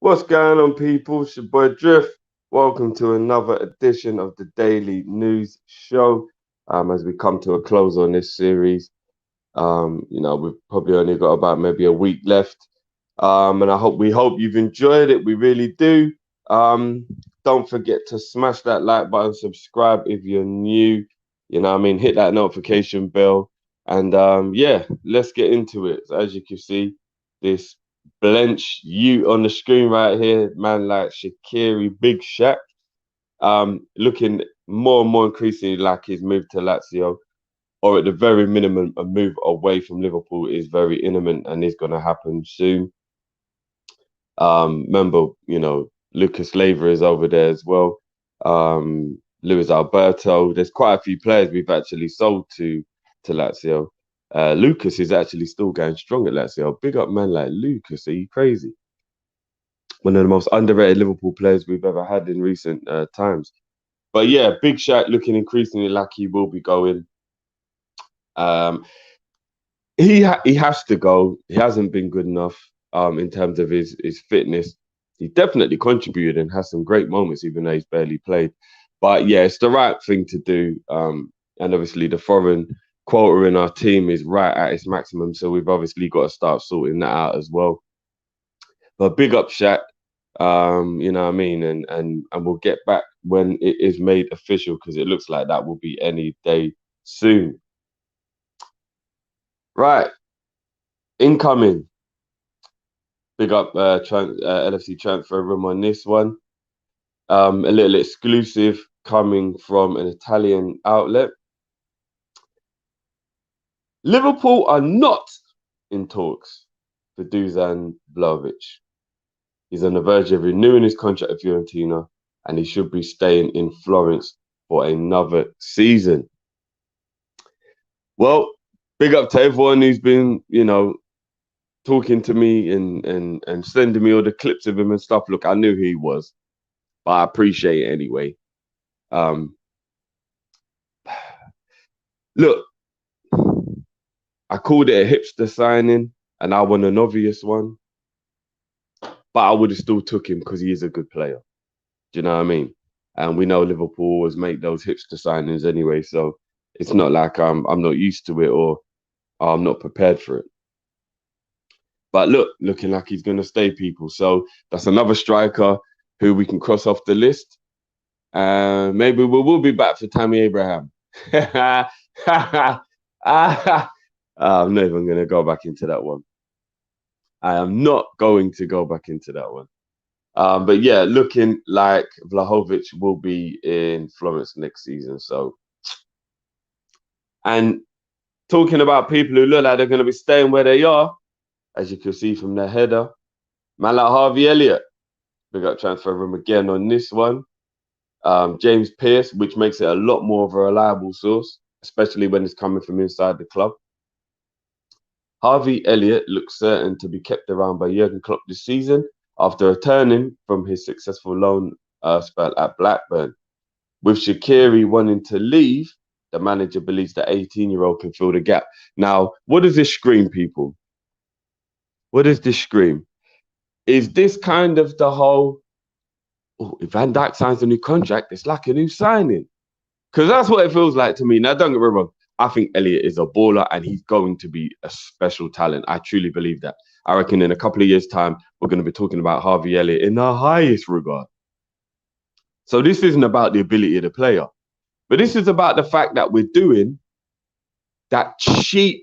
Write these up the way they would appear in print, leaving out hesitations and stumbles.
What's going on, people? It's your boy Drift. Welcome to another edition of the Daily News Show. As we come to a close on this series, we've probably only got about maybe a week left. And we hope you've enjoyed it. We really do. Um, don't forget to smash that like button, subscribe if you're new. Hit that notification bell. And yeah, let's get into it. So as you can see, this Blench you on the screen right here, man like Shaqiri, Big Shaq, looking more and more increasingly like his move to Lazio, or at the very minimum, a move away from Liverpool is very imminent and is going to happen soon. Remember, Lucas Leiva is over there as well. Luis Alberto. There's quite a few players we've actually sold to Lazio. Lucas is actually still going strong at Lazio. Big up man like Lucas. Are you crazy? One of the most underrated Liverpool players we've ever had in recent times. But yeah, Big Shaq looking increasingly like he will be going. Um, he has to go. He hasn't been good enough in terms of his fitness. He definitely contributed and has some great moments, even though he's barely played. But yeah, it's the right thing to do. And obviously, the foreign quota in our team is right at its maximum, so we've obviously got to start sorting that out as well. But big up Shaq, you know what I mean, and we'll get back when it is made official because it looks like that will be any day soon. Right, incoming. Big up LFC transfer room on this one. A little exclusive coming from an Italian outlet. Liverpool are not in talks for Dusan Vlahovic. He's on the verge of renewing his contract with Fiorentina, and he should be staying in Florence for another season. Well, big up to everyone who's been, talking to me and sending me all the clips of him and stuff. Look, I knew who he was, but I appreciate it anyway. Look, I called it a hipster signing, and I want an obvious one. But I would have still took him because he is a good player. Do you know what I mean? And we know Liverpool always make those hipster signings anyway, so it's not like I'm not used to it or I'm not prepared for it. But look, looking like he's going to stay, people. So that's another striker who we can cross off the list. Maybe we will be back for Tammy Abraham. I'm not even going to go back into that one. I am not going to go back into that one. But yeah, looking like Vlahovic will be in Florence next season. So, and talking about people who look like they're going to be staying where they are, as you can see from the header, man like Harvey Elliot. We got transfer room again on this one. James Pearce, which makes it a lot more of a reliable source, especially when it's coming from inside the club. Harvey Elliott looks certain to be kept around by Jurgen Klopp this season after returning from his successful loan spell at Blackburn. With Shaqiri wanting to leave, the manager believes the 18-year-old can fill the gap. Now, what does this scream, people? What does this scream? Is this kind of the whole, if Van Dijk signs a new contract, it's like a new signing? Because that's what it feels like to me. Now, don't get me wrong. I think Elliot is a baller and he's going to be a special talent. I truly believe that. I reckon in a couple of years' time, we're going to be talking about Harvey Elliott in the highest regard. So this isn't about the ability of the player, but this is about the fact that we're doing that cheap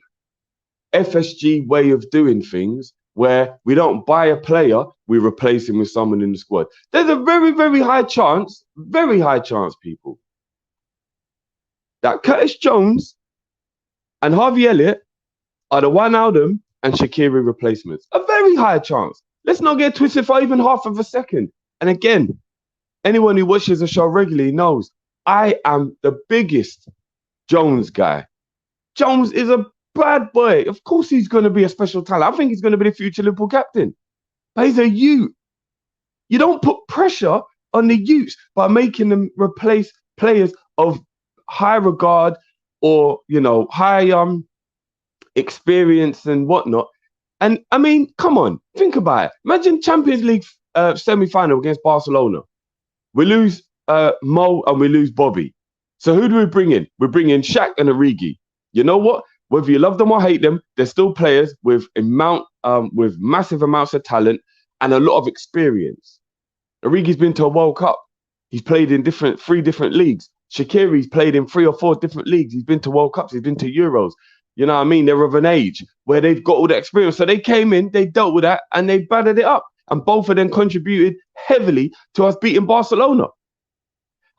FSG way of doing things where we don't buy a player, we replace him with someone in the squad. There's a very, very high chance, people, that Curtis Jones and Harvey Elliott are the Wijnaldum and Shaqiri replacements. A very high chance. Let's not get twisted for even half of a second. And again, anyone who watches the show regularly knows I am the biggest Jones guy. Jones is a bad boy. Of course he's going to be a special talent. I think he's going to be the future Liverpool captain. But he's a youth. You don't put pressure on the youths by making them replace players of high regard or, high experience and whatnot. And I mean, come on, think about it. Imagine Champions League semi-final against Barcelona. We lose Mo and we lose Bobby. So who do we bring in? We bring in Shaq and Origi. You know what? Whether you love them or hate them, they're still players with massive amounts of talent and a lot of experience. Origi's been to a World Cup. He's played in three different leagues. Shaqiri's played in 3 or 4 different leagues. He's been to World Cups. He's been to Euros. You know what I mean? They're of an age where they've got all the experience. So they came in, they dealt with that, and they battered it up. And both of them contributed heavily to us beating Barcelona.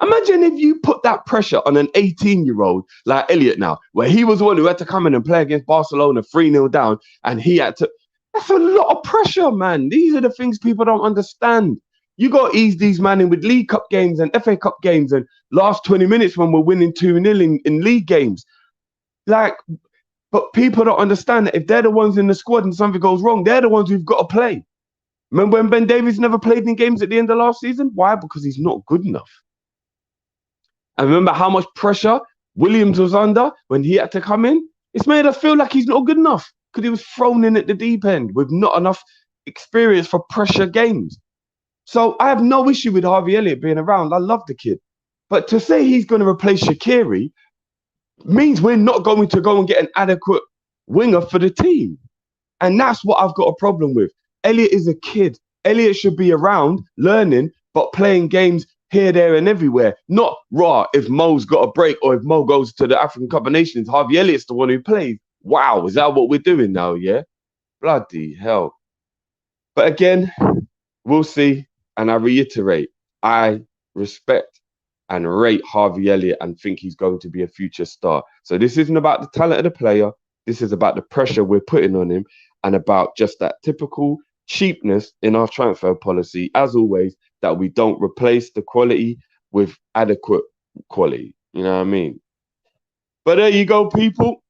Imagine if you put that pressure on an 18-year-old like Elliot now, where he was the one who had to come in and play against Barcelona 3-0 down, and he had to. That's a lot of pressure, man. These are the things people don't understand. You got to ease these men in with League Cup games and FA Cup games and last 20 minutes when we're winning 2-0 in league games. But people don't understand that if they're the ones in the squad and something goes wrong, they're the ones who've got to play. Remember when Ben Davies never played in games at the end of last season? Why? Because he's not good enough. And remember how much pressure Williams was under when he had to come in? It's made us feel like he's not good enough because he was thrown in at the deep end with not enough experience for pressure games. So I have no issue with Harvey Elliott being around. I love the kid. But to say he's going to replace Shaqiri means we're not going to go and get an adequate winger for the team. And that's what I've got a problem with. Elliot is a kid. Elliot should be around, learning, but playing games here, there, and everywhere. Not raw if Mo's got a break or if Mo goes to the African Cup of Nations. Harvey Elliott's the one who plays. Wow, is that what we're doing now, yeah? Bloody hell. But again, we'll see. And I reiterate, I respect and rate Harvey Elliott and think he's going to be a future star. So this isn't about the talent of the player. This is about the pressure we're putting on him and about just that typical cheapness in our transfer policy, as always, that we don't replace the quality with adequate quality. You know what I mean? But there you go, people.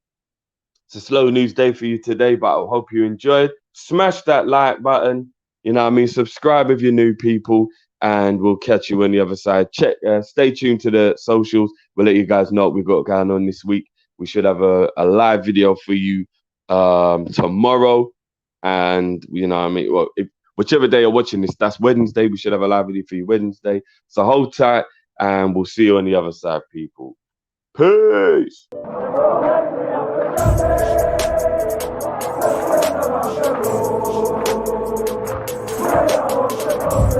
It's a slow news day for you today, but I hope you enjoyed. Smash that like button. You know what I mean? Subscribe if you're new, people, and we'll catch you on the other side. Stay tuned to the socials. We'll let you guys know what we've got going on this week. We should have a live video for you tomorrow. And, you know what I mean? Well, whichever day you're watching this, that's Wednesday. We should have a live video for you Wednesday. So hold tight, and we'll see you on the other side, people. Peace.